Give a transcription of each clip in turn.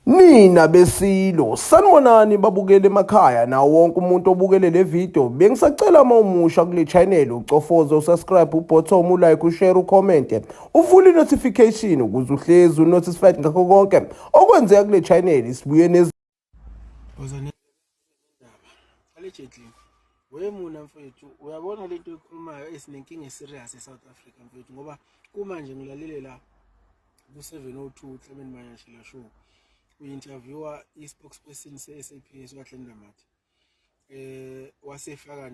Nina besilo sanibonani babukele emakhaya nawo wonke umuntu obukele le video bengisacela mawumusha kule channel ucofoze usubscribe ubottom ulike ushare ucomment uvule notification ukuze uhlezi unotified ngakho konke okwenzeka kule channel sibuye nezi allegedly wemuna mfethu uyabona lento ekhulumayo esinenkinga eserious eSouth Africa mfethu ngoba kumanje ngilalele la ku702 Clement Manyashila show uinterviewer ispokesperson seSAPS waKlendamathi wasefaka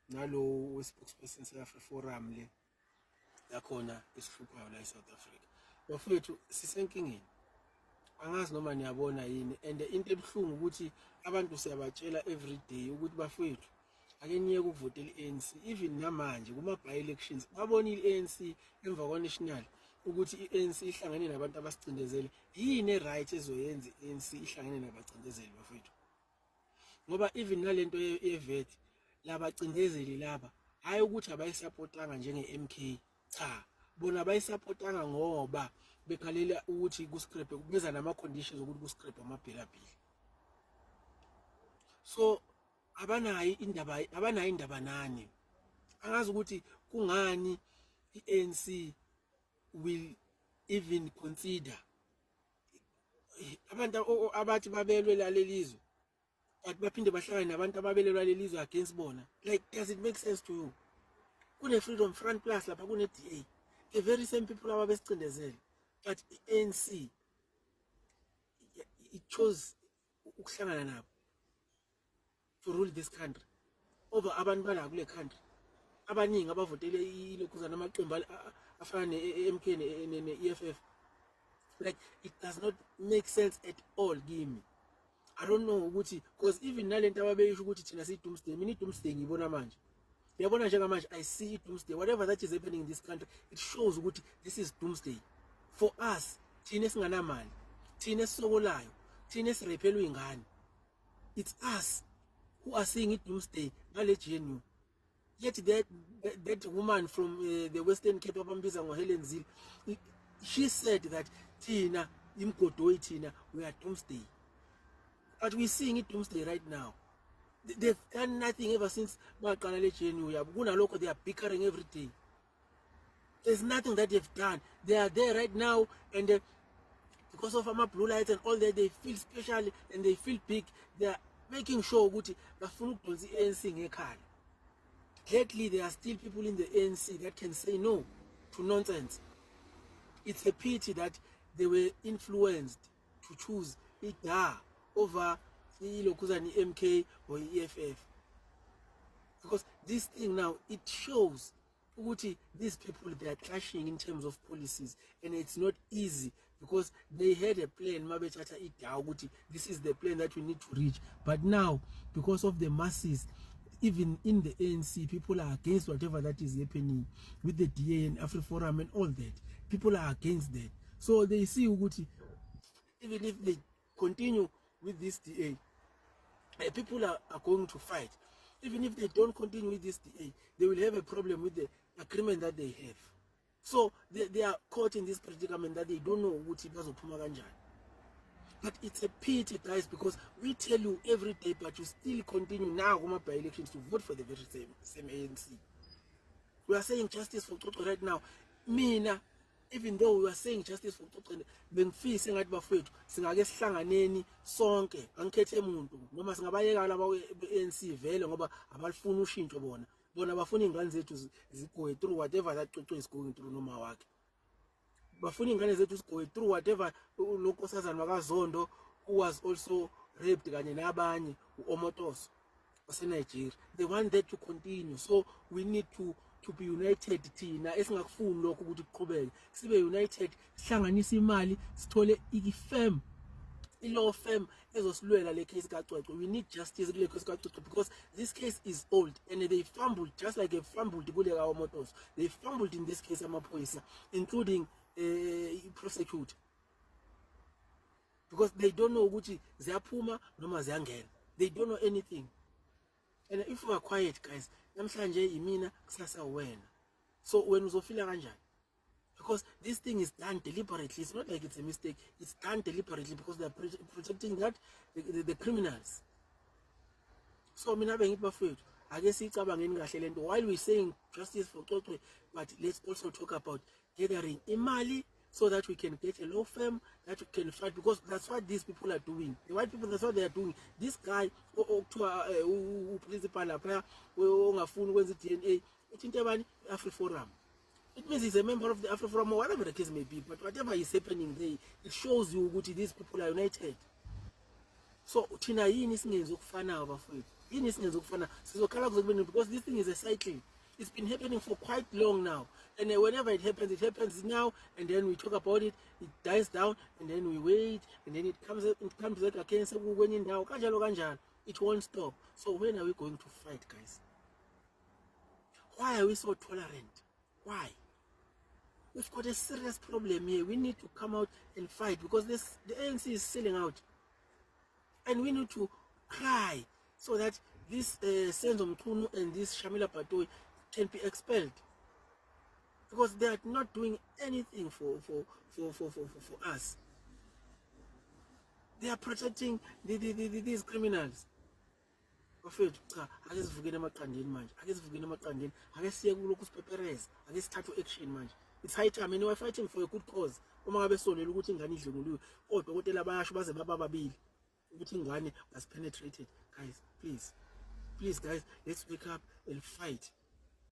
nalo spokesperson seAfriforum le yakhona esihluphayo la eSouth Africa bafethu sisenkingeni angazi noma niyabona yini and into ebuhlungu ukuthi abantu siyabatshela every day ukuthi bafethu ake niyeke ukuvotela iANC even namanje kuma by elections babona iANC emva kwa national ukuthi iANC ihlangene nabantu abasicindezele yini right ezoyenza iANC ihlangene nabacindezeli bafethu ngoba even nalento yevet labacindezeli laba hayi ukuthi abayisupportanga njenge-MK cha bona abayisupportanga ngoba bekhalela ukuthi kuscrap kubeza nama conditions ukuthi kuscrap amabhilabhili so abanayo indaba nani angazi ukuthi kungani iANC will even consider abantu abathi babelwe lalelizwe but baphinde bahlangane nabantu ababelelwa lelizwe against bona like does it make sense to you kune Freedom Front Plus lapha kune DA the very same people ababesicindezele but iANC it chose ukuhlangana nabo to rule this country over abantu bala kule country abaningi abavotele ilokhuzana amaqembu afana neMK neEFF like it does not make sense at all kimi I don't know ukuthi because even nalento ababeyisho ukuthi thina sidoomsday mina idoomsday ngibona manje ngiyabona njengamanje I see doomsday whatever that is happening in this country it shows ukuthi this is doomsday for us thina singanamali thina esokolayo thina esirephelwe ingane it's us who are seeing it doomsday ngale GNU yet that woman from the Western Cape abambiza ngoHelen Zille she said that thina imgodoi thina we are doomsday but we're seeing it doomsday right now they've done nothing ever since baqala le GNU yabo kunalokho they are bickering every day there's nothing that they've done they are there right now and because of our blue lights and all that they feel special and they feel big they are making sure ukuthi bafuna ukudonsa iANC ngekhaya lately there are still people in the ANC that can say no to nonsense it's a pity that they were influenced to choose IDA over ilokhuzana iMK or EFF because this thing now it shows ukuthi these people they are clashing in terms of policies and it's not easy because they had a plan mabethatha iDA ukuthi this is the plan that we need to reach but now because of the masses even in the ANC people are against whatever that is happening with the DA and Afriforum and all that people are against that so they see ukuthi even if they continue with this DA people are going to fight even if they don't continue with this DA they will have a problem with the agreement that they have so they are caught in this predicament that they don't know ukuthi bazophuma kanjani but it's a pity guys because we tell you every day but you still continue now by elections to vote for the very same ANC we are saying justice for Coco right now mina even though we are saying justice for Coco bengifisa ngathi bafethu singake sihlanganeni sonke angikhethe umuntu noma singabayeka laba ANC vele ngoba abalifuna ushintsho bona bafuna ingane zethu zigoye through whatever that Coco is going through noma wakhe bafuna ingane zethu zigoye through whatever lonkosazana wakaZondo who was also raped kanye nabanye uOmotoso waseNigeria they want that to continue so we need to be united thina esingakufuni lokho ukuthi kuqhubeke sibe united sihlanganise imali sithole ifirm law firm ezosilwela le case kaCwecwe we need justice kule case kaCwecwe because this case is old and they fumbled just like they fumbled kule kaOmotoso they fumbled in this case amaphoyisa including prosecutor because they don't know ukuthi ziyaphuma noma ziyangena they don't know anything and if we are quiet guys namhlanje imina kusasa wena so wena uzofila kanjani Because this thing is done deliberately. It's not like it's a mistake. It's done deliberately because they're protecting that the criminals. So mina bengithi bafethu ake sicabangeni kahle lento while we saying justice for Xoxwe, but let's also talk about gathering imali so that we can get a law firm that we can fight, because that's what these people are doing. The white people, that's what they are doing. This guy principal lapha ongafuni ukwenza DNA ithinta abani AfriForum. It means he's a member of the AfriForum or whatever the case may be, but whatever is happening there, it shows you that these people are united. So thina yini singenza ukufanayo bafowethu? Yini singenza ukufana? Sizokhala kuzokubeni because this thing is a cycling. It's been happening for quite long now. And whenever it happens now, and then we talk about it, it dies down, and then we wait, and then it comes back again, so when in now, it won't stop. So when are we going to fight, guys? Why are we so tolerant? Why? We've got a serious problem here. We need to come out and fight because the ANC is selling out. And we need to cry so that this Senzo Mchunu and this Shamila Patoi can be expelled. Because they are not doing anything for us. They are protecting these criminals. Bafethu cha ake sivukele emaqandeni manje, ake sivukele emaqandeni, ake siye kulokhu sipepereza, ake sithathe action manje. It's high time, and we're fighting for a good cause. Uma ngabe sonela ukuthi ingane idlenguluwe, odokotela bayasho baze bababili ukuthi ingane was penetrated. Guys, please guys, let's wake up and fight.